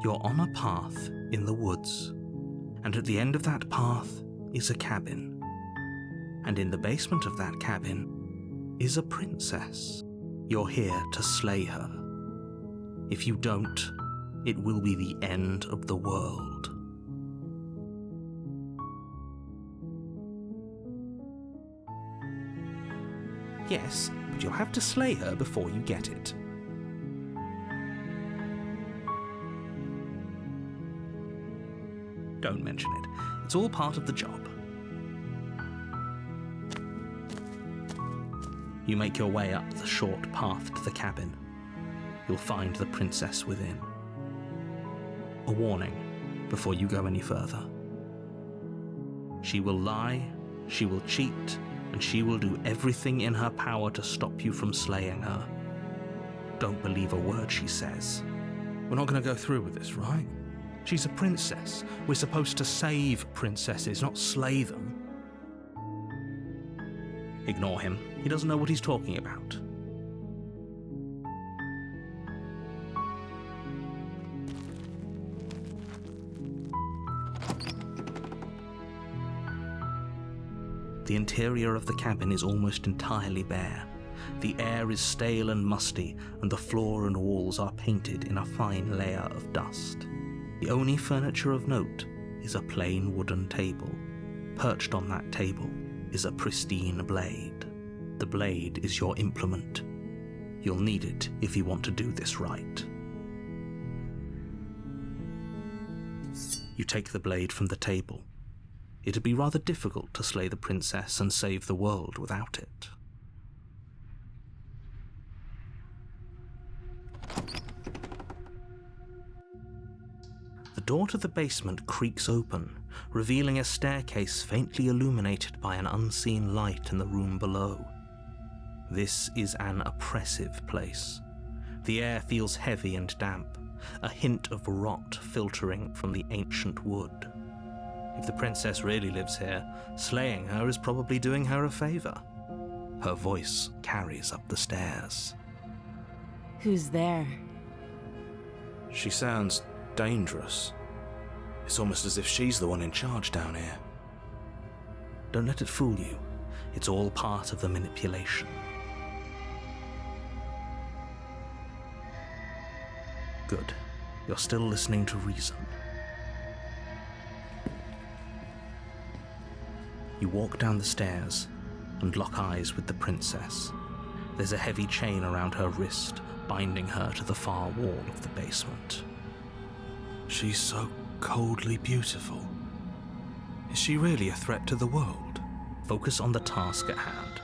You're on a path in the woods, and at the end of that path is a cabin. And in the basement of that cabin is a princess. You're here to slay her. If you don't, it will be the end of the world. Yes, but you'll have to slay her before you get it. Don't mention it. It's all part of the job. You make your way up the short path to the cabin. You'll find the princess within. A warning before you go any further. She will lie, she will cheat, and she will do everything in her power to stop you from slaying her. Don't believe a word she says. We're not going to go through with this, right? She's a princess. We're supposed to save princesses, not slay them. Ignore him. He doesn't know what he's talking about. The interior of the cabin is almost entirely bare. The air is stale and musty, and the floor and walls are painted in a fine layer of dust. The only furniture of note is a plain wooden table. Perched on that table is a pristine blade. The blade is your implement. You'll need it if you want to do this right. You take the blade from the table. It'd be rather difficult to slay the princess and save the world without it. The door to the basement creaks open, revealing a staircase faintly illuminated by an unseen light in the room below. This is an oppressive place. The air feels heavy and damp, a hint of rot filtering from the ancient wood. If the princess really lives here, slaying her is probably doing her a favor. Her voice carries up the stairs. Who's there? She sounds dangerous. It's almost as if she's the one in charge down here. Don't let it fool you. It's all part of the manipulation. Good. You're still listening to reason. You walk down the stairs and lock eyes with the princess. There's a heavy chain around her wrist, binding her to the far wall of the basement. She's so coldly beautiful. Is she really a threat to the world? Focus on the task at hand.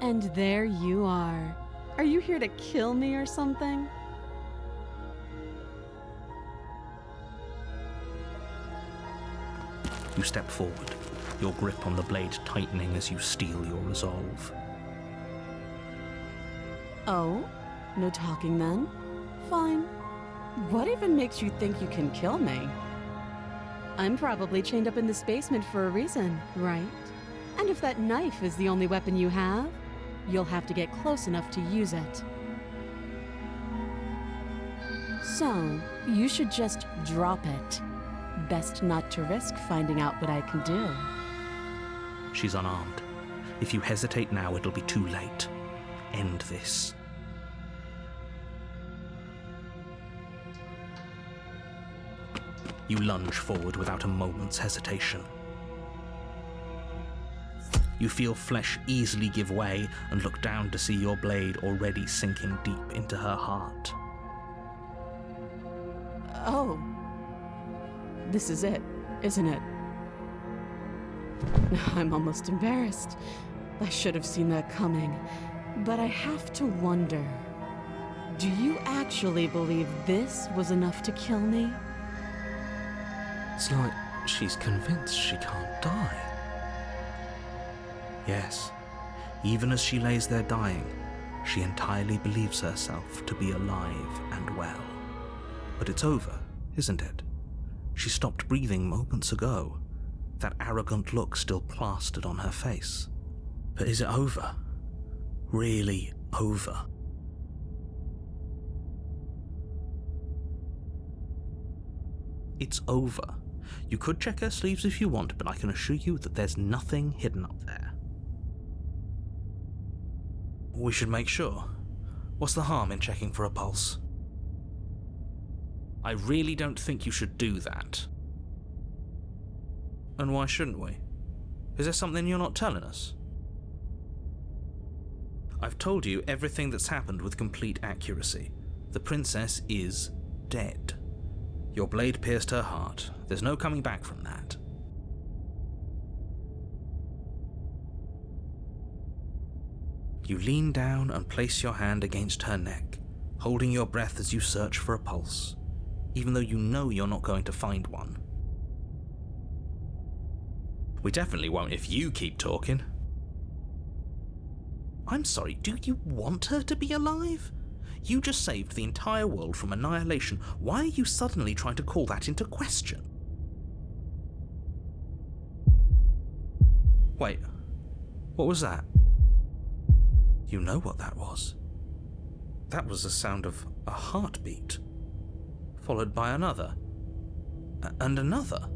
And there you are. Are you here to kill me or something? You step forward, your grip on the blade tightening as you steel your resolve. Oh? No talking then? Fine. What even makes you think you can kill me? I'm probably chained up in this basement for a reason, right? And if that knife is the only weapon you have, you'll have to get close enough to use it. So, you should just drop it. Best not to risk finding out what I can do. She's unarmed. If you hesitate now, it'll be too late. End this. You lunge forward without a moment's hesitation. You feel flesh easily give way and look down to see your blade already sinking deep into her heart. Oh. This is it, isn't it? I'm almost embarrassed. I should have seen that coming. But I have to wonder, do you actually believe this was enough to kill me? It's like she's convinced she can't die. Yes, even as she lays there dying, she entirely believes herself to be alive and well. But it's over, isn't it? She stopped breathing moments ago, that arrogant look still plastered on her face. But is it over? Really over? It's over. You could check her sleeves if you want, but I can assure you that there's nothing hidden up there. We should make sure. What's the harm in checking for a pulse? I really don't think you should do that. And why shouldn't we? Is there something you're not telling us? I've told you everything that's happened with complete accuracy. The princess is dead. Your blade pierced her heart. There's no coming back from that. You lean down and place your hand against her neck, holding your breath as you search for a pulse, even though you know you're not going to find one. We definitely won't if you keep talking. I'm sorry, do you want her to be alive? You just saved the entire world from annihilation. Why are you suddenly trying to call that into question? Wait, what was that? You know what that was. That was the sound of a heartbeat, followed by another, and another.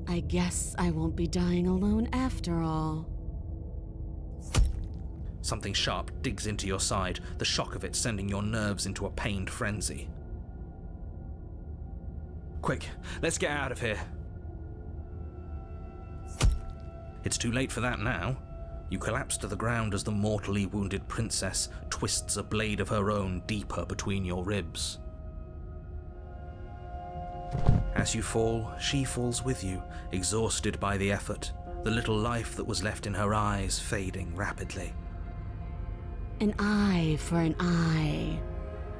I guess I won't be dying alone after all. Something sharp digs into your side, the shock of it sending your nerves into a pained frenzy. Quick, let's get out of here. It's too late for that now. You collapse to the ground as the mortally wounded princess twists a blade of her own deeper between your ribs. As you fall, she falls with you, exhausted by the effort, the little life that was left in her eyes fading rapidly. An eye for an eye.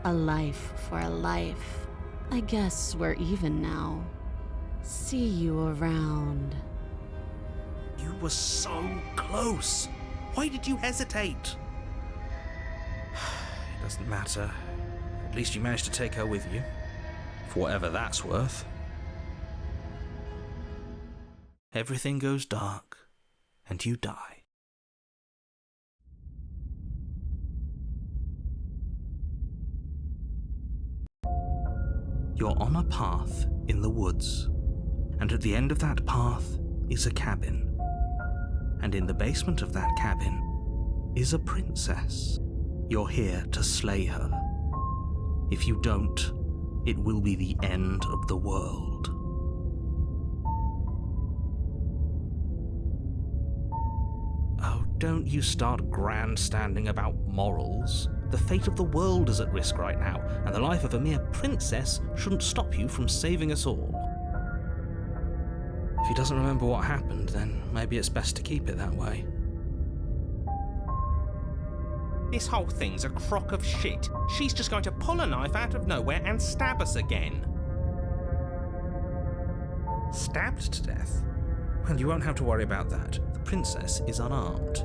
A life for a life. I guess we're even now. See you around. You were so close. Why did you hesitate? It doesn't matter. At least you managed to take her with you. For whatever that's worth. Everything goes dark, and you die. You're on a path in the woods, and at the end of that path is a cabin. And in the basement of that cabin is a princess. You're here to slay her. If you don't, it will be the end of the world. Oh, don't you start grandstanding about morals. The fate of the world is at risk right now, and the life of a mere princess shouldn't stop you from saving us all. If he doesn't remember what happened, then maybe it's best to keep it that way. This whole thing's a crock of shit. She's just going to pull a knife out of nowhere and stab us again. Stabbed to death? Well, you won't have to worry about that. The princess is unarmed.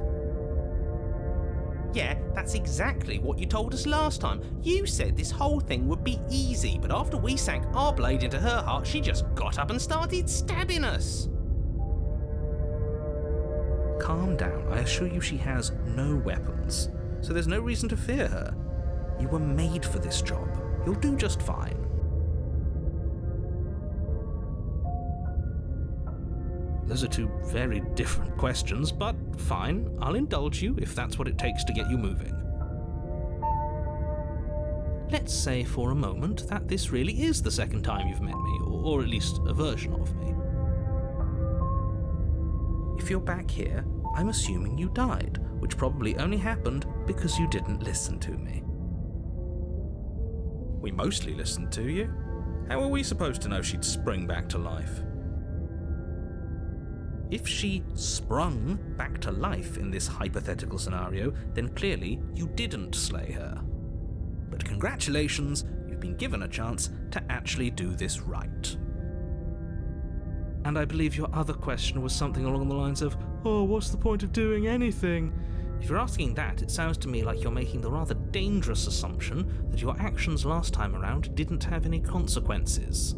Yeah, that's exactly what you told us last time. You said this whole thing would be easy, but after we sank our blade into her heart, she just got up and started stabbing us. Calm down. I assure you she has no weapons, so there's no reason to fear her. You were made for this job. You'll do just fine. Those are two very different questions, but fine, I'll indulge you if that's what it takes to get you moving. Let's say for a moment that this really is the second time you've met me, or at least a version of me. If you're back here, I'm assuming you died, which probably only happened because you didn't listen to me. We mostly listened to you. How were we supposed to know she'd spring back to life? If she sprung back to life in this hypothetical scenario, then clearly you didn't slay her. But congratulations, you've been given a chance to actually do this right. And I believe your other question was something along the lines of, oh, what's the point of doing anything? If you're asking that, it sounds to me like you're making the rather dangerous assumption that your actions last time around didn't have any consequences.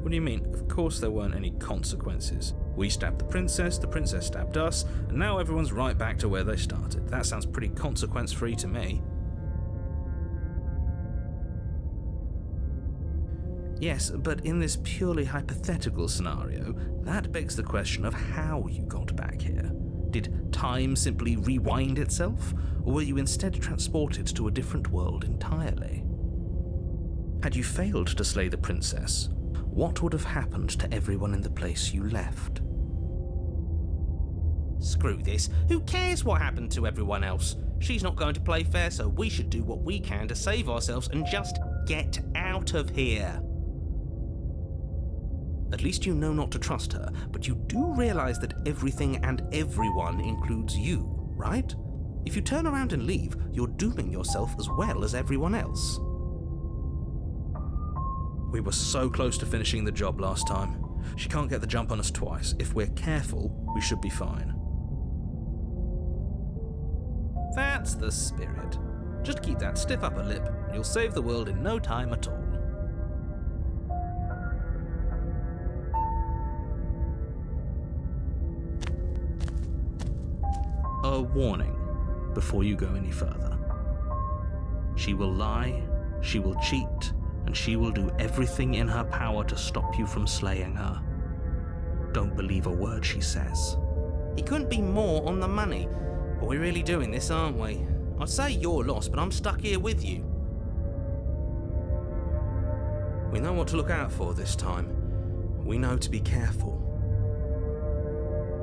What do you mean? Of course there weren't any consequences. We stabbed the princess stabbed us, and now everyone's right back to where they started. That sounds pretty consequence-free to me. Yes, but in this purely hypothetical scenario, that begs the question of how you got back here. Did time simply rewind itself, or were you instead transported to a different world entirely? Had you failed to slay the princess, what would have happened to everyone in the place you left? Screw this. Who cares what happened to everyone else? She's not going to play fair, so we should do what we can to save ourselves and just get out of here. At least you know not to trust her, but you do realize that everything and everyone includes you, right? If you turn around and leave, you're dooming yourself as well as everyone else. We were so close to finishing the job last time. She can't get the jump on us twice. If we're careful, we should be fine. That's the spirit. Just keep that stiff upper lip, and you'll save the world in no time at all. A warning before you go any further. She will lie, she will cheat, and she will do everything in her power to stop you from slaying her. Don't believe a word she says. He couldn't be more on the money. But we're really doing this, aren't we? I'd say you're lost, but I'm stuck here with you. We know what to look out for this time. We know to be careful.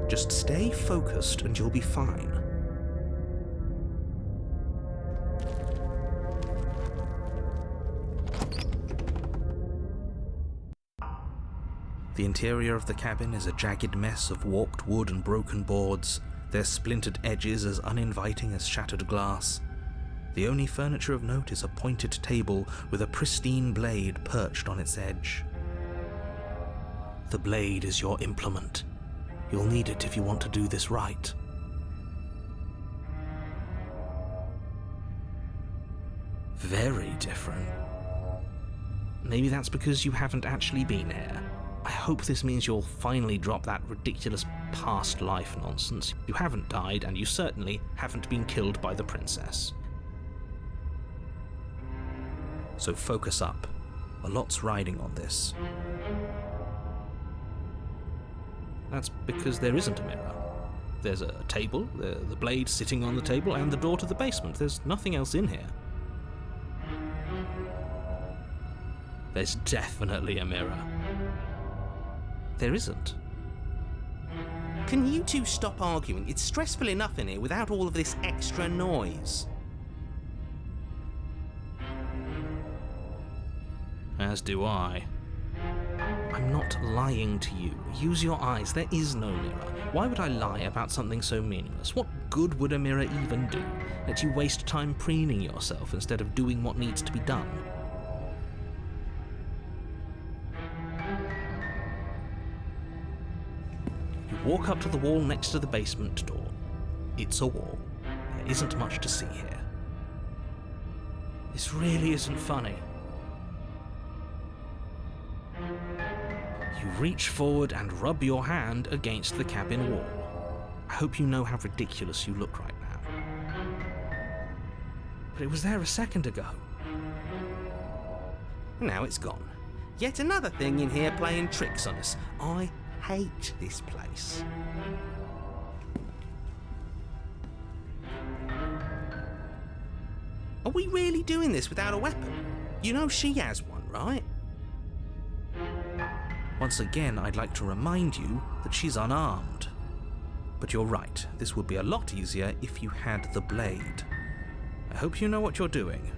Just stay focused and you'll be fine. The interior of the cabin is a jagged mess of warped wood and broken boards, their splintered edges as uninviting as shattered glass. The only furniture of note is a pointed table with a pristine blade perched on its edge. The blade is your implement. You'll need it if you want to do this right. Very different. Maybe that's because you haven't actually been here. I hope this means you'll finally drop that ridiculous past life nonsense. You haven't died, and you certainly haven't been killed by the princess. So focus up. A lot's riding on this. That's because there isn't a mirror. There's a table, the blade sitting on the table, and the door to the basement. There's nothing else in here. There's definitely a mirror. There isn't. Can you two stop arguing? It's stressful enough in here without all of this extra noise. As do I. I'm not lying to you. Use your eyes. There is no mirror. Why would I lie about something so meaningless? What good would a mirror even do? Let you waste time preening yourself instead of doing what needs to be done. Walk up to the wall next to the basement door. It's a wall. There isn't much to see here. This really isn't funny. You reach forward and rub your hand against the cabin wall. I hope you know how ridiculous you look right now. But it was there a second ago. Now it's gone. Yet another thing in here playing tricks on us. I hate this place. Are we really doing this without a weapon? You know she has one, right? Once again, I'd like to remind you that she's unarmed. But you're right, this would be a lot easier if you had the blade. I hope you know what you're doing.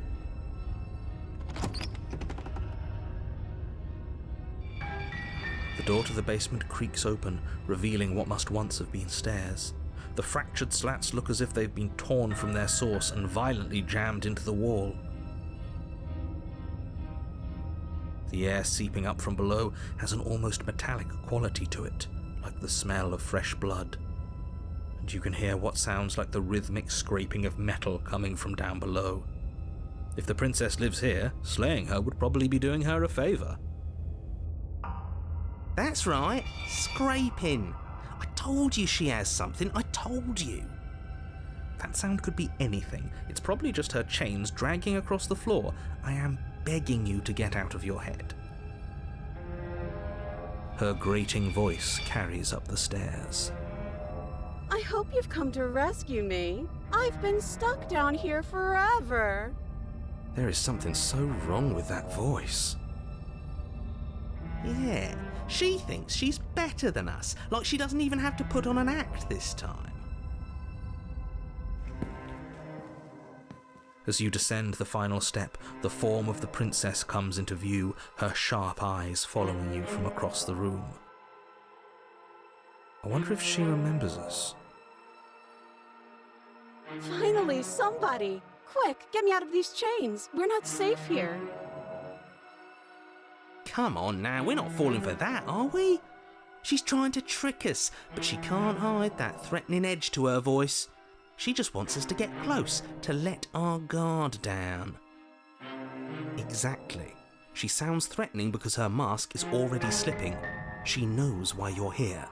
The door to the basement creaks open, revealing what must once have been stairs. The fractured slats look as if they've been torn from their source and violently jammed into the wall. The air seeping up from below has an almost metallic quality to it, like the smell of fresh blood. And you can hear what sounds like the rhythmic scraping of metal coming from down below. If the princess lives here, slaying her would probably be doing her a favor. That's right, scraping. I told you she has something, I told you. That sound could be anything. It's probably just her chains dragging across the floor. I am begging you to get out of your head. Her grating voice carries up the stairs. I hope you've come to rescue me. I've been stuck down here forever. There is something so wrong with that voice. Yeah, she thinks she's better than us, like she doesn't even have to put on an act this time. As you descend the final step, the form of the princess comes into view, her sharp eyes following you from across the room. I wonder if she remembers us. Finally, somebody! Quick, get me out of these chains. We're not safe here. Come on now, we're not falling for that, are we? She's trying to trick us, but she can't hide that threatening edge to her voice. She just wants us to get close, to let our guard down. Exactly. She sounds threatening because her mask is already slipping. She knows why you're here.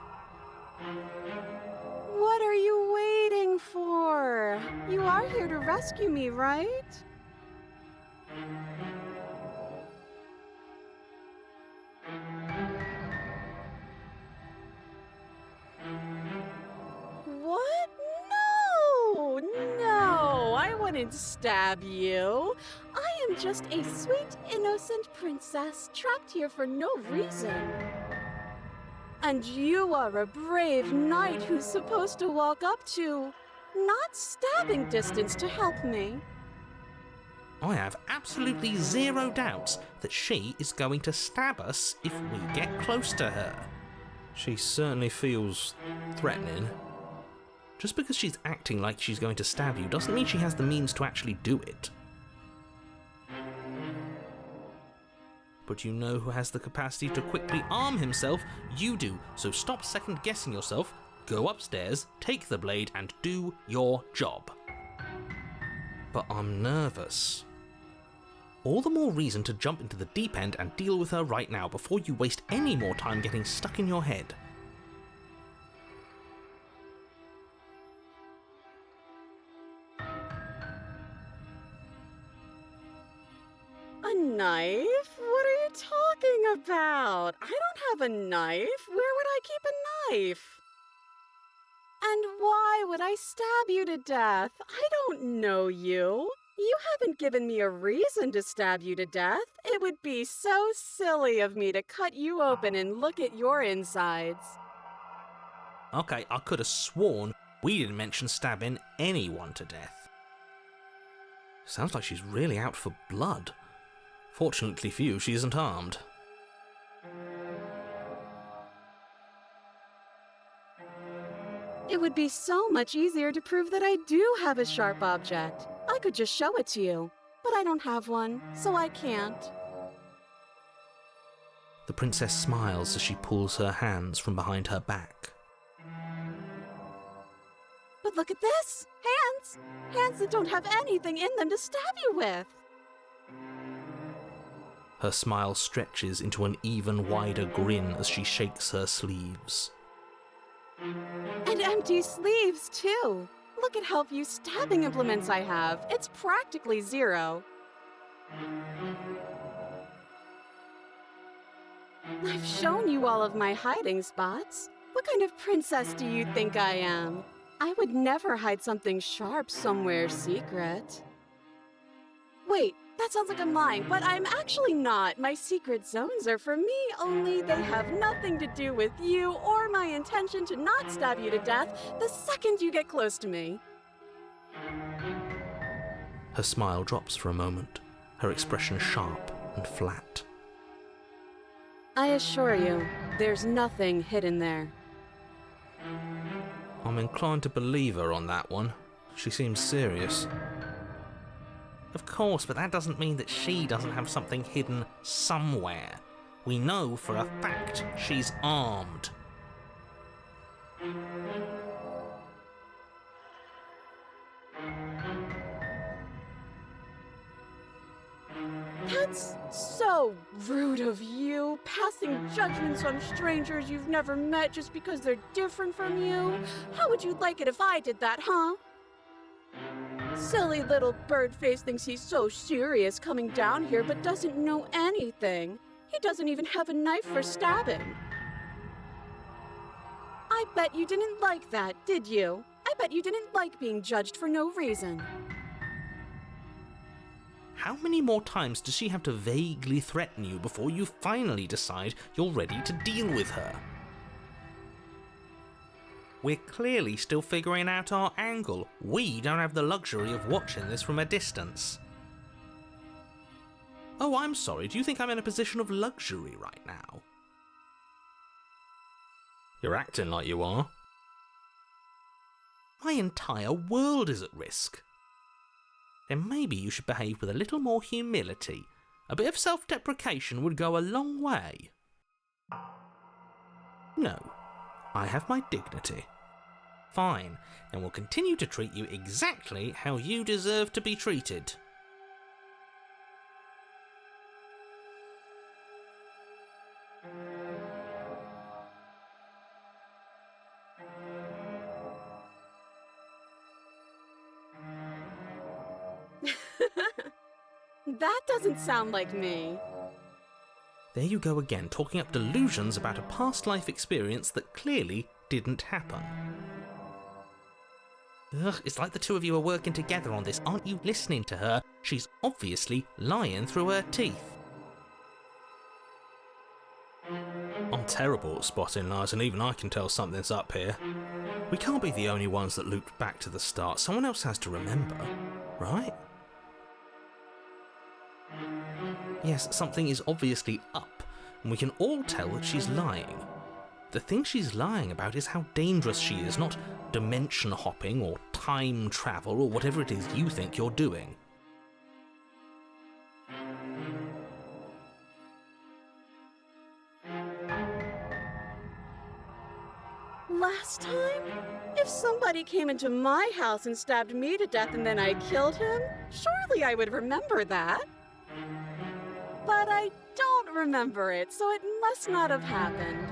What are you waiting for? You are here to rescue me, right? What? No, I wouldn't stab you. I am just a sweet, innocent princess trapped here for no reason. And you are a brave knight who's supposed to walk up to, not stabbing distance to help me. I have absolutely zero doubts that she is going to stab us if we get close to her. She certainly feels threatening. Just because she's acting like she's going to stab you doesn't mean she has the means to actually do it. But you know who has the capacity to quickly arm himself? You do, so stop second-guessing yourself, go upstairs, take the blade, and do your job. But I'm nervous. All the more reason to jump into the deep end and deal with her right now before you waste any more time getting stuck in your head. A knife? What are you talking about? I don't have a knife. Where would I keep a knife? And why would I stab you to death? I don't know you. You haven't given me a reason to stab you to death. It would be so silly of me to cut you open and look at your insides. Okay, I could have sworn we didn't mention stabbing anyone to death. Sounds like she's really out for blood. Fortunately for you, she isn't armed. It would be so much easier to prove that I do have a sharp object. I could just show it to you, but I don't have one, so I can't. The princess smiles as she pulls her hands from behind her back. But look at this! Hands! Hands that don't have anything in them to stab you with! Her smile stretches into an even wider grin as she shakes her sleeves. And empty sleeves, too! Look at how few stabbing implements I have. It's practically zero. I've shown you all of my hiding spots. What kind of princess do you think I am? I would never hide something sharp somewhere secret. Wait, that sounds like I'm lying, but I'm actually not. My secret zones are for me, only they have nothing to do with you or my intention to not stab you to death the second you get close to me. Her smile drops for a moment, her expression sharp and flat. I assure you, there's nothing hidden there. I'm inclined to believe her on that one. She seems serious. Of course, but that doesn't mean that she doesn't have something hidden somewhere. We know for a fact she's armed. That's so rude of you, passing judgments on strangers you've never met just because they're different from you. How would you like it if I did that, huh? Silly little Birdface thinks he's so serious coming down here but doesn't know anything. He doesn't even have a knife for stabbing. I bet you didn't like that, did you? I bet you didn't like being judged for no reason. How many more times does she have to vaguely threaten you before you finally decide you're ready to deal with her? We're clearly still figuring out our angle. We don't have the luxury of watching this from a distance. Oh, I'm sorry, do you think I'm in a position of luxury right now? You're acting like you are. My entire world is at risk. Then maybe you should behave with a little more humility. A bit of self-deprecation would go a long way. No, I have my dignity. Fine, and we'll continue to treat you exactly how you deserve to be treated. That doesn't sound like me. There you go again, talking up delusions about a past life experience that clearly didn't happen. Ugh, it's like the two of you are working together on this. Aren't you listening to her? She's obviously lying through her teeth. I'm terrible at spotting lies, and even I can tell something's up here. We can't be the only ones that looped back to the start. Someone else has to remember, right? Yes, something is obviously up, and we can all tell that she's lying. The thing she's lying about is how dangerous she is, not dimension hopping or time travel or whatever it is you think you're doing. Last time? If somebody came into my house and stabbed me to death and then I killed him, surely I would remember that. But I don't remember it, so it must not have happened.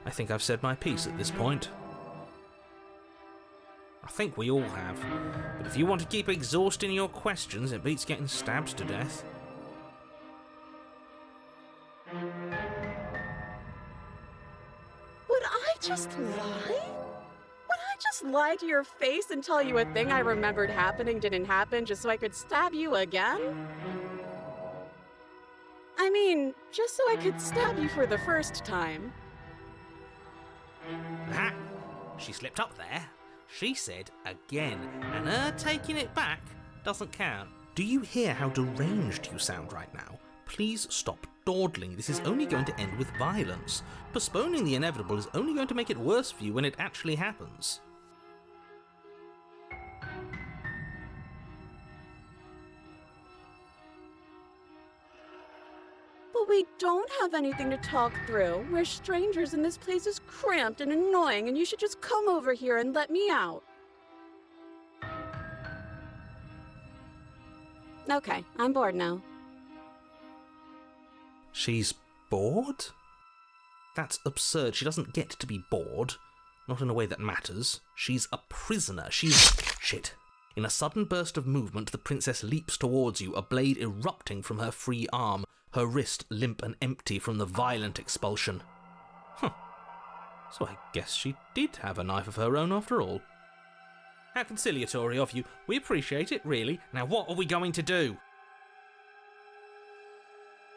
I think I've said my piece at this point. I think we all have. But if you want to keep exhausting your questions, it beats getting stabbed to death. Would I just lie? Would I just lie to your face and tell you a thing I remembered happening didn't happen just so I could stab you again? I mean, just so I could stab you for the first time. Ah, she slipped up there. She said again, and her taking it back doesn't count. Do you hear how deranged you sound right now? Please stop dawdling. This is only going to end with violence. Postponing the inevitable is only going to make it worse for you when it actually happens. But we don't have anything to talk through. We're strangers and this place is cramped and annoying and you should just come over here and let me out. Okay, I'm bored now. She's bored? That's absurd. She doesn't get to be bored. Not in a way that matters. She's a prisoner. She's... Shit. In a sudden burst of movement, the princess leaps towards you, a blade erupting from her free arm, her wrist limp and empty from the violent expulsion. Huh. So I guess she did have a knife of her own after all. How conciliatory of you. We appreciate it, really. Now what are we going to do?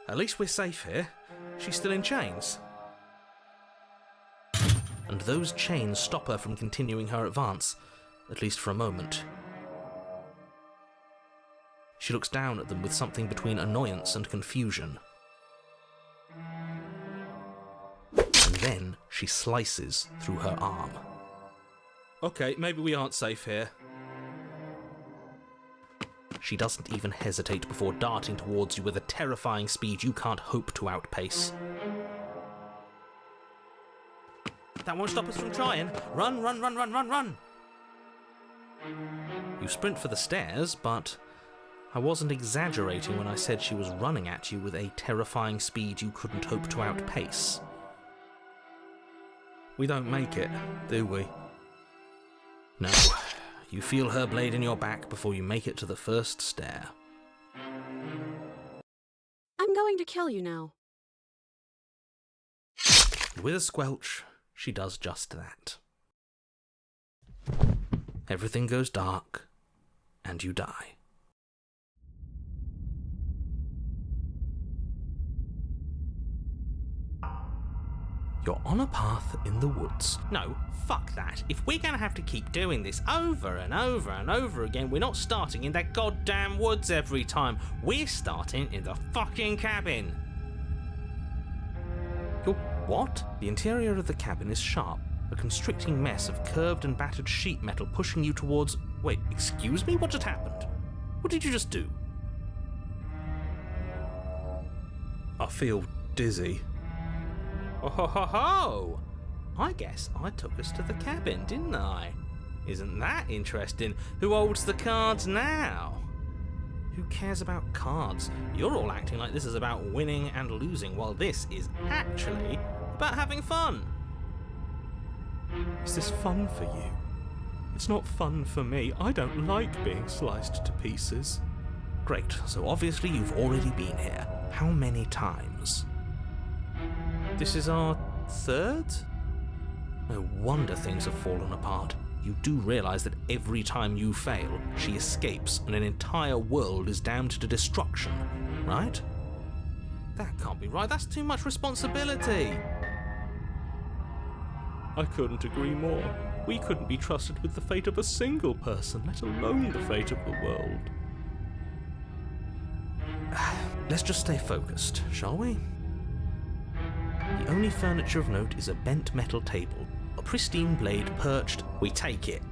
At least we're safe here. She's still in chains. And those chains stop her from continuing her advance, at least for a moment. She looks down at them with something between annoyance and confusion. And then she slices through her arm. Okay, maybe we aren't safe here. She doesn't even hesitate before darting towards you with a terrifying speed you can't hope to outpace. That won't stop us from trying. Run, run, run, run, run, run! You sprint for the stairs, but I wasn't exaggerating when I said she was running at you with a terrifying speed you couldn't hope to outpace. We don't make it, do we? No. You feel her blade in your back before you make it to the first stair. I'm going to kill you now. And with a squelch, she does just that. Everything goes dark, and you die. You're on a path in the woods. No, fuck that. If we're gonna have to keep doing this over and over and over again, we're not starting in that goddamn woods every time. We're starting in the fucking cabin. You're what? The interior of the cabin is sharp, a constricting mess of curved and battered sheet metal pushing you towards... Wait, excuse me? What just happened? What did you just do? I feel dizzy. Oh ho ho ho! I guess I took us to the cabin, didn't I? Isn't that interesting? Who holds the cards now? Who cares about cards? You're all acting like this is about winning and losing, while this is actually about having fun. Is this fun for you? It's not fun for me. I don't like being sliced to pieces. Great, so obviously you've already been here. How many times? This is our third? No wonder things have fallen apart. You do realise that every time you fail, she escapes and an entire world is damned to destruction, right? That can't be right. That's too much responsibility. I couldn't agree more. We couldn't be trusted with the fate of a single person, let alone the fate of the world. Let's just stay focused, shall we? The only furniture of note is a bent metal table, a pristine blade perched. We take it.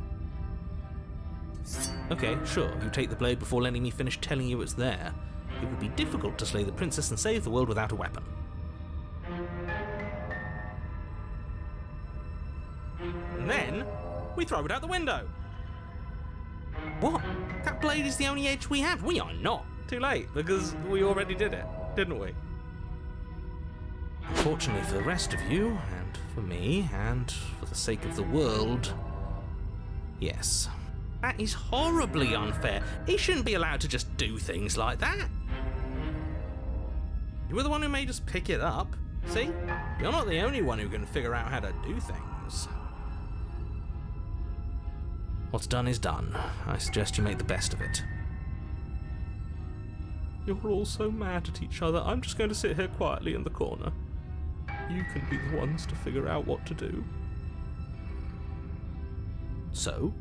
Okay, sure, you take the blade before letting me finish telling you it's there. It would be difficult to slay the princess and save the world without a weapon. And then we throw it out the window. What? That blade is the only edge we have. We are not. Too late, because we already did it, didn't we? Unfortunately for the rest of you, and for me, and for the sake of the world, yes. That is horribly unfair. He shouldn't be allowed to just do things like that. You were the one who made us pick it up. See? You're not the only one who can figure out how to do things. What's done is done. I suggest you make the best of it. You're all so mad at each other. I'm just going to sit here quietly in the corner. You can be the ones to figure out what to do. So?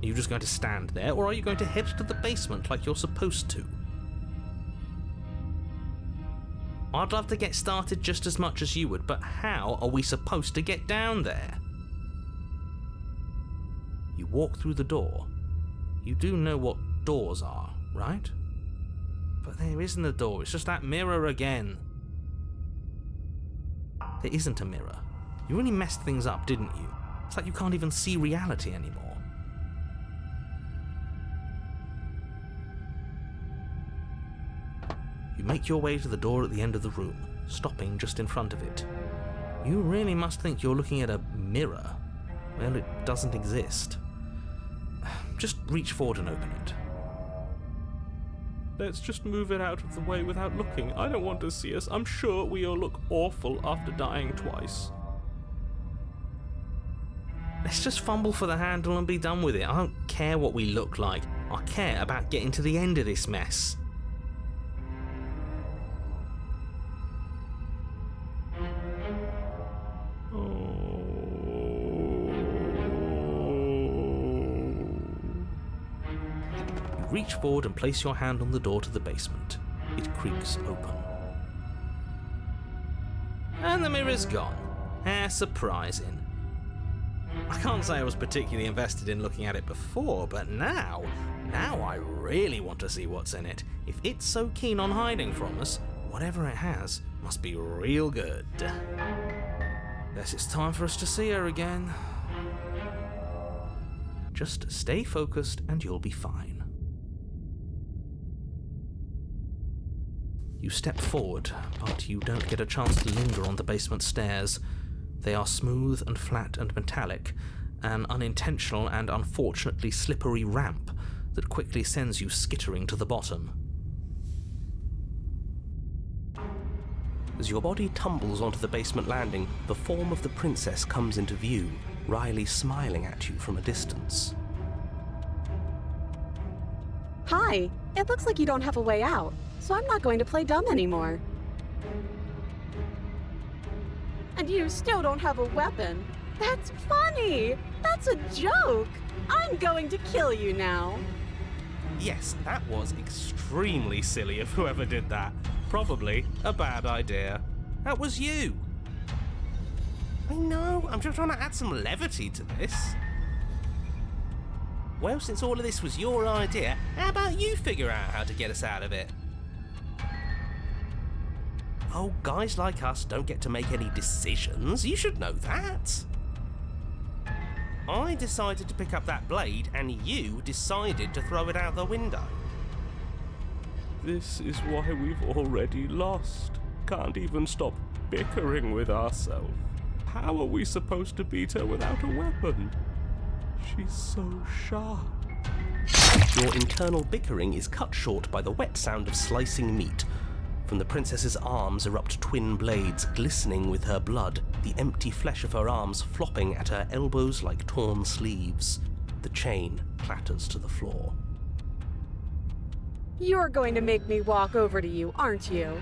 Are you just going to stand there, or are you going to head to the basement like you're supposed to? I'd love to get started just as much as you would, but how are we supposed to get down there? You walk through the door. You do know what doors are, right? But there isn't a door, it's just that mirror again. There isn't a mirror. You really messed things up, didn't you? It's like you can't even see reality anymore. You make your way to the door at the end of the room, stopping just in front of it. You really must think you're looking at a mirror. Well, it doesn't exist. Just reach forward and open it. Let's just move it out of the way without looking. I don't want to see us. I'm sure we all look awful after dying twice. Let's just fumble for the handle and be done with it. I don't care what we look like. I care about getting to the end of this mess. Reach forward and place your hand on the door to the basement. It creaks open. And the mirror's gone. How surprising. I can't say I was particularly invested in looking at it before, but now I really want to see what's in it. If it's so keen on hiding from us, whatever it has must be real good. Guess it's time for us to see her again. Just stay focused and you'll be fine. You step forward, but you don't get a chance to linger on the basement stairs. They are smooth and flat and metallic, an unintentional and unfortunately slippery ramp that quickly sends you skittering to the bottom. As your body tumbles onto the basement landing, the form of the princess comes into view, wryly smiling at you from a distance. Hi, it looks like you don't have a way out, so I'm not going to play dumb anymore. And you still don't have a weapon. That's funny! That's a joke! I'm going to kill you now. Yes, that was extremely silly of whoever did that. Probably a bad idea. That was you. I know, I'm just trying to add some levity to this. Well, since all of this was your idea, how about you figure out how to get us out of it? Oh, guys like us don't get to make any decisions. You should know that. I decided to pick up that blade, and you decided to throw it out the window. This is why we've already lost. Can't even stop bickering with ourselves. How are we supposed to beat her without a weapon? She's so sharp. Your internal bickering is cut short by the wet sound of slicing meat. From the princess's arms erupt twin blades glistening with her blood, the empty flesh of her arms flopping at her elbows like torn sleeves. The chain clatters to the floor. You're going to make me walk over to you, aren't you?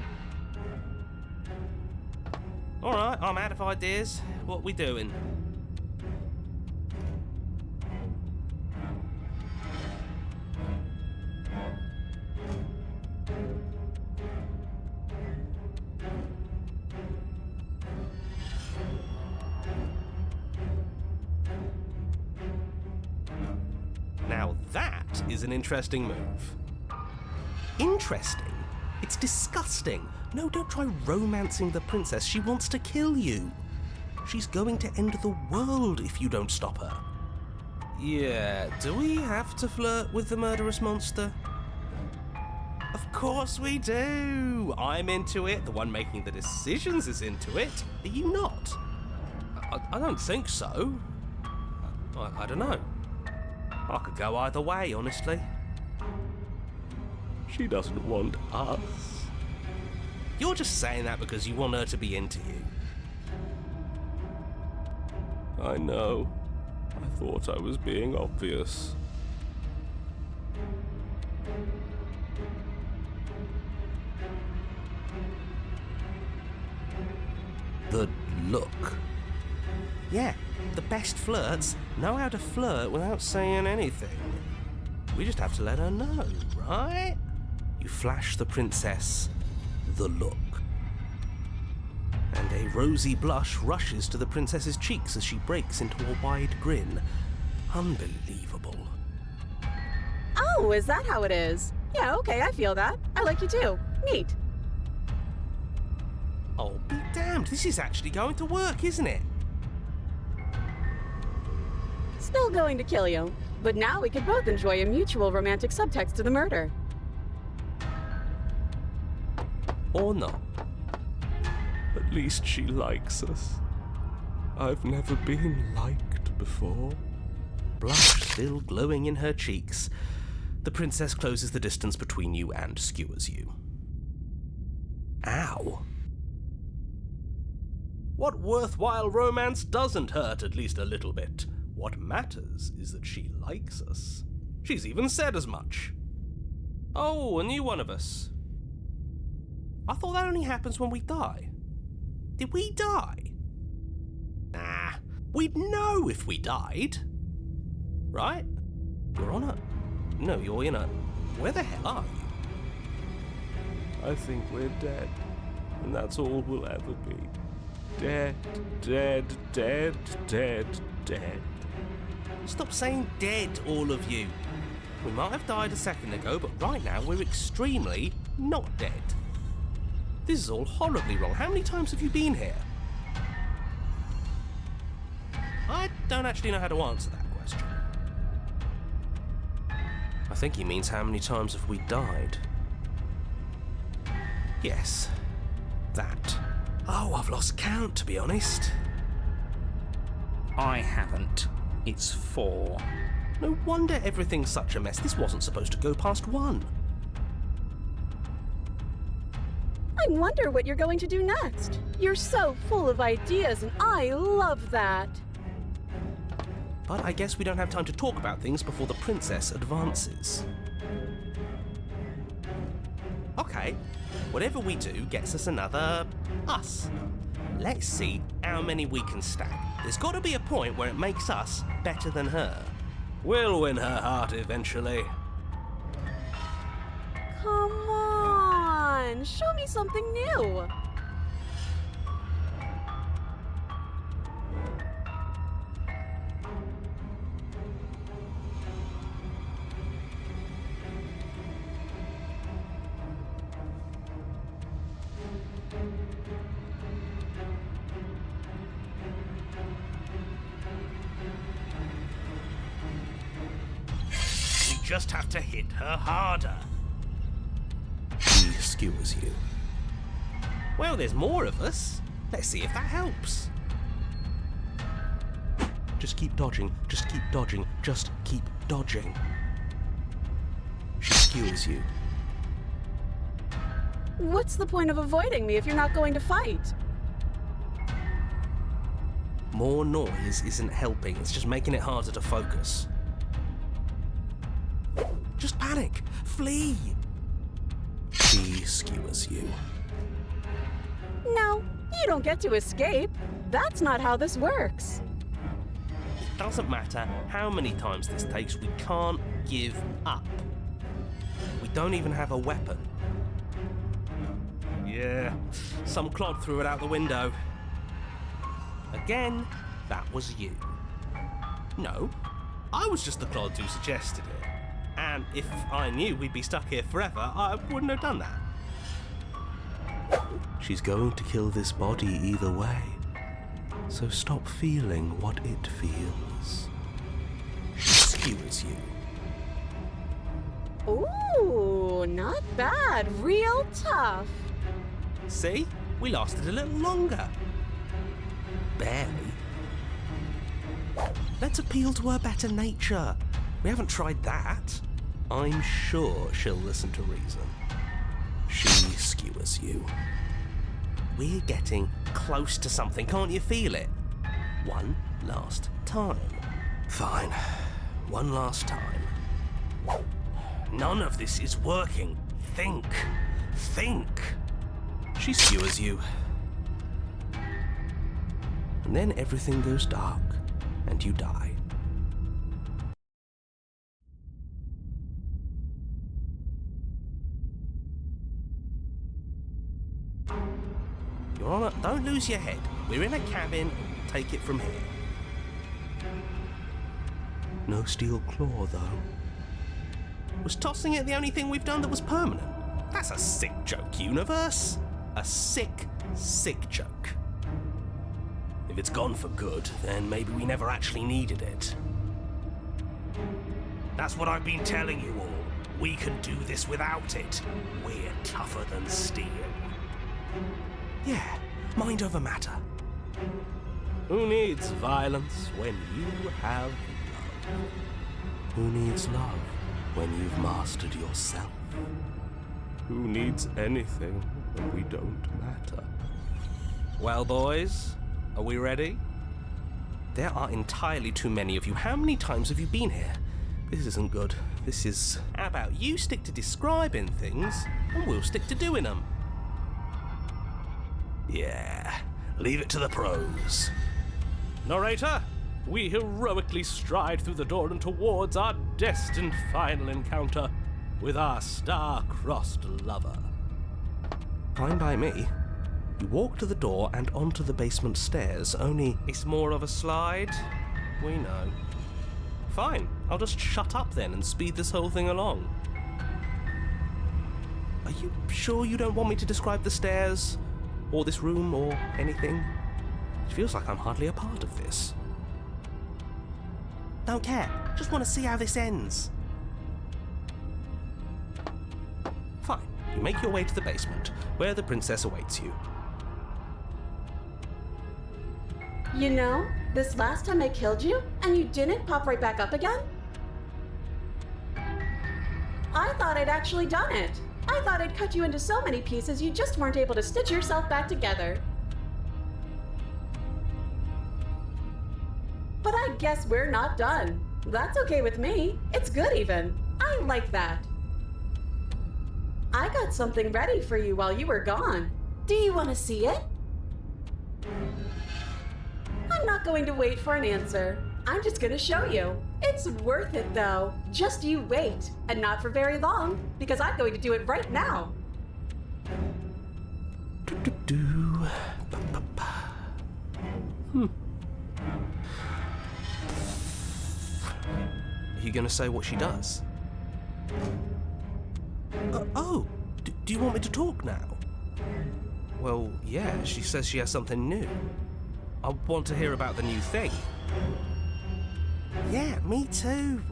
Alright, I'm out of ideas. What we doing? Now that is an interesting move. Interesting? It's disgusting. No, don't try romancing the princess. She wants to kill you. She's going to end the world if you don't stop her. Yeah, do we have to flirt with the murderous monster? Of course we do. I'm into it. The one making the decisions is into it. Are you not? I don't think so. I don't know. I could go either way, honestly. She doesn't want us. You're just saying that because you want her to be into you. I know. I thought I was being obvious. The look. Yeah, the best flirts know how to flirt without saying anything. We just have to let her know, right? You flash the princess the look. And a rosy blush rushes to the princess's cheeks as she breaks into a wide grin. Unbelievable. Oh, is that how it is? Yeah, okay, I feel that. I like you too. Neat. Oh, be damned, this is actually going to work, isn't it? Still going to kill you, but now we could both enjoy a mutual romantic subtext to the murder. Or not. At least she likes us. I've never been liked before. Blush still glowing in her cheeks, the princess closes the distance between you and skewers you. Ow. What worthwhile romance doesn't hurt at least a little bit? What matters is that she likes us. She's even said as much. Oh, a new one of us. I thought that only happens when we die. Did we die? Nah, we'd know if we died. Right? You're on it. No, you're in it. Where the hell are you? I think we're dead, and that's all we'll ever be. Dead, dead, dead, dead, dead. Stop saying dead, all of you. We might have died a second ago, but right now we're extremely not dead. This is all horribly wrong. How many times have you been here? I don't actually know how to answer that question. I think he means how many times have we died. Yes, that. Oh, I've lost count, to be honest. I haven't. It's 4. No wonder everything's such a mess. This wasn't supposed to go past 1. I wonder what you're going to do next. You're so full of ideas, and I love that. But I guess we don't have time to talk about things before the princess advances. Okay, whatever we do gets us another us. Let's see how many we can stack. There's got to be a point where it makes us better than her. We'll win her heart eventually. Come on, show me something new. We just have to hit her harder. She skewers you. Well, there's more of us. Let's see if that helps. Just keep dodging, just keep dodging, just keep dodging. She skewers you. What's the point of avoiding me if you're not going to fight? More noise isn't helping, it's just making it harder to focus. Just panic! Flee! She skewers you. No, you don't get to escape. That's not how this works. It doesn't matter how many times this takes, we can't give up. We don't even have a weapon. Yeah, some clod threw it out the window. Again, that was you. No, I was just the clod who suggested it. And if I knew we'd be stuck here forever, I wouldn't have done that. She's going to kill this body either way. So stop feeling what it feels. She skewers you. Ooh, not bad. Real tough. See? We lasted a little longer. Barely. Let's appeal to her better nature. We haven't tried that. I'm sure she'll listen to reason. She skewers you. We're getting close to something, can't you feel it? One last time. Fine. One last time. None of this is working. Think. Think. She skewers you. And then everything goes dark, and you die. Your Honor, don't lose your head. We're in a cabin, we'll take it from here. No steel claw, though. Was tossing it the only thing we've done that was permanent? That's a sick joke, universe. A sick, sick joke. If it's gone for good, then maybe we never actually needed it. That's what I've been telling you all. We can do this without it. We're tougher than steel. Yeah, mind over matter. Who needs violence when you have love? Who needs love when you've mastered yourself? Who needs anything when we don't matter? Well, boys, are we ready? There are entirely too many of you. How many times have you been here? This isn't good. This is... How about you stick to describing things, and we'll stick to doing them? Yeah, leave it to the pros. Narrator, we heroically stride through the door and towards our destined final encounter with our star-crossed lover. Fine by me. You walk to the door and onto the basement stairs, only it's more of a slide. We know. Fine, I'll just shut up then and speed this whole thing along. Are you sure you don't want me to describe the stairs, or this room, or anything? It feels like I'm hardly a part of this. Don't care, just want to see how this ends. Fine, you make your way to the basement, where the princess awaits you. You know, this last time I killed you, and you didn't pop right back up again? I thought I'd actually done it. I thought I'd cut you into so many pieces you just weren't able to stitch yourself back together. But I guess we're not done. That's okay with me. It's good even. I like that. I got something ready for you while you were gone. Do you want to see it? I'm not going to wait for an answer. I'm just going to show you. It's worth it though. Just you wait. And not for very long, because I'm going to do it right now. Are you going to say what she does? Do you want me to talk now? Well, yeah, she says she has something new. I want to hear about the new thing. Yeah, me too.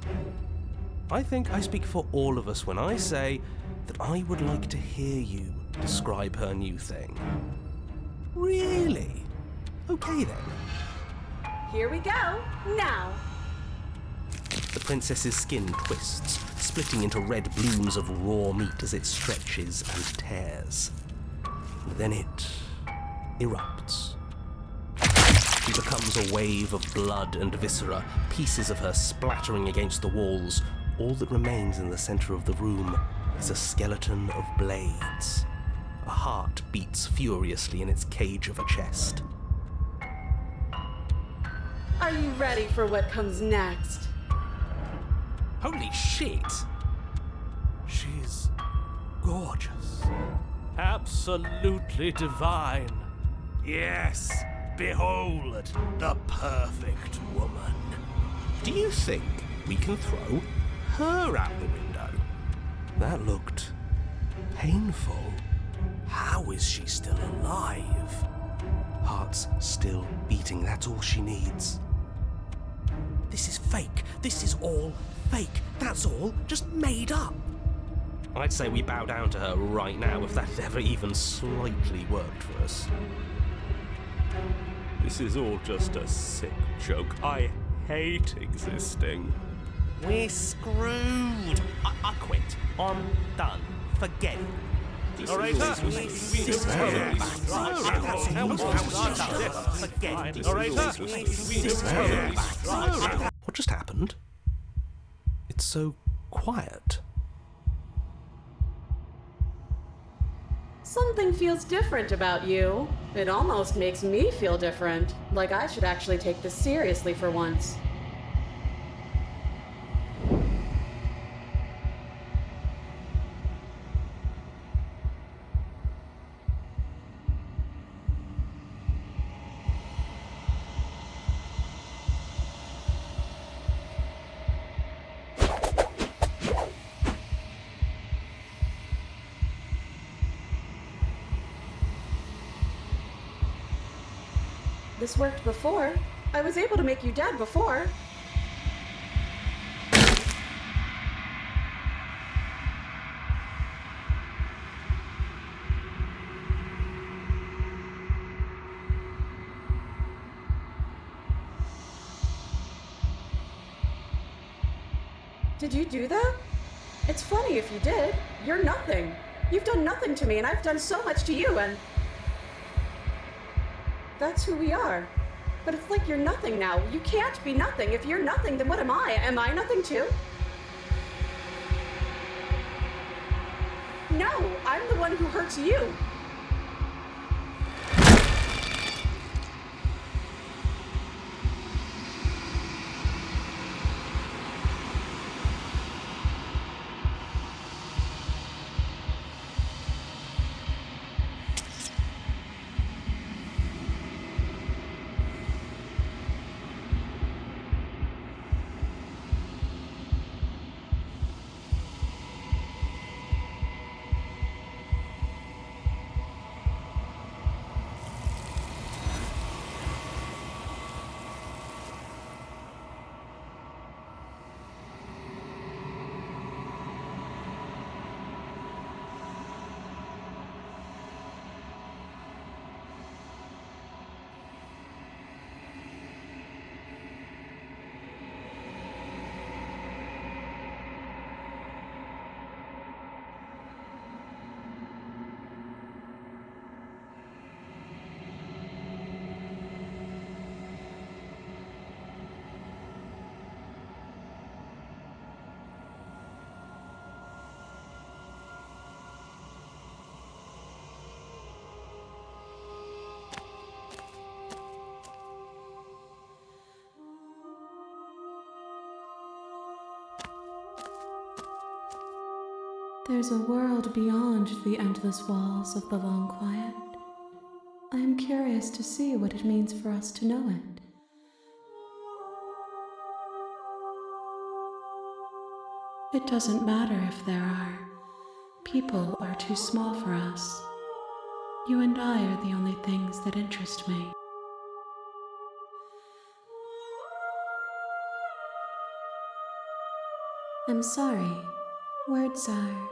I think I speak for all of us when I say that I would like to hear you describe her new thing. Really? Okay then. Here we go. Now. The princess's skin twists, splitting into red blooms of raw meat as it stretches and tears. Then it erupts. She becomes a wave of blood and viscera, pieces of her splattering against the walls. All that remains in the center of the room is a skeleton of blades. A heart beats furiously in its cage of a chest. Are you ready for what comes next? Holy shit! She's gorgeous. Absolutely divine. Yes, behold, the perfect woman. Do you think we can throw her out the window? That looked painful. How is she still alive? Heart's still beating, that's all she needs. This is fake. This is all fake. That's all just made up. I'd say we bow down to her right now if that had ever even slightly worked for us. This is all just a sick joke. I hate existing. We're screwed. I quit. I'm done. Forget it. What just happened? It's so quiet. Something feels different about you. It almost makes me feel different. Like I should actually take this seriously for once. This worked before. I was able to make you dead before. Did you do that? It's funny if you did. You're nothing. You've done nothing to me, and I've done so much to you, and that's who we are. But it's like you're nothing now. You can't be nothing. If you're nothing, then what am I? Am I nothing too? No, I'm the one who hurts you. There's a world beyond the endless walls of the long quiet. I am curious to see what it means for us to know it. It doesn't matter if there are. People are too small for us. You and I are the only things that interest me. I'm sorry. Words are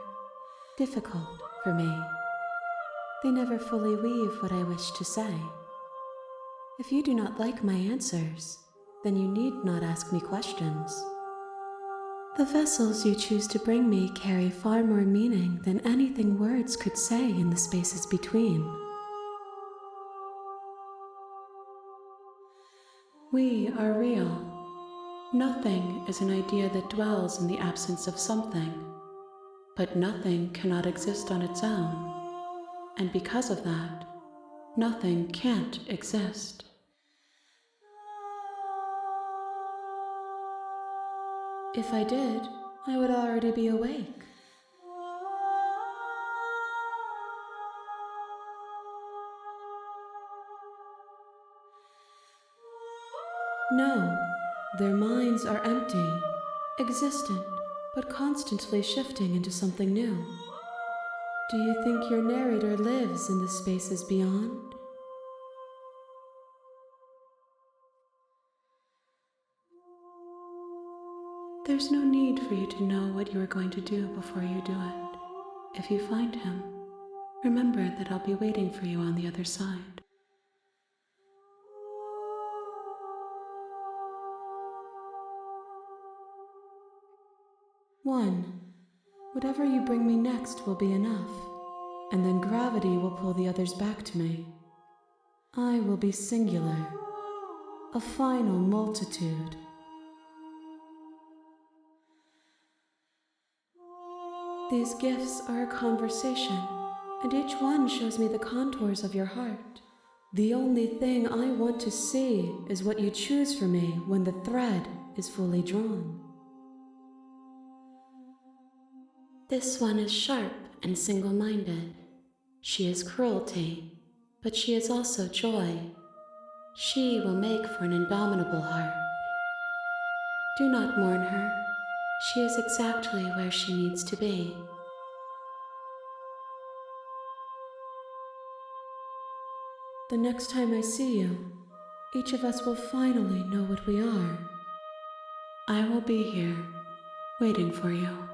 difficult for me. They never fully weave what I wish to say. If you do not like my answers, then you need not ask me questions. The vessels you choose to bring me carry far more meaning than anything words could say in the spaces between. We are real. Nothing is an idea that dwells in the absence of something, but nothing cannot exist on its own, and because of that, nothing can't exist. If I did, I would already be awake. No, their minds are empty, existent, but constantly shifting into something new. Do you think your narrator lives in the spaces beyond? There's no need for you to know what you are going to do before you do it. If you find him, remember that I'll be waiting for you on the other side. One, whatever you bring me next will be enough, and then gravity will pull the others back to me. I will be singular, a final multitude. These gifts are a conversation, and each one shows me the contours of your heart. The only thing I want to see is what you choose for me when the thread is fully drawn. This one is sharp and single-minded. She is cruelty, but she is also joy. She will make for an indomitable heart. Do not mourn her. She is exactly where she needs to be. The next time I see you, each of us will finally know what we are. I will be here, waiting for you.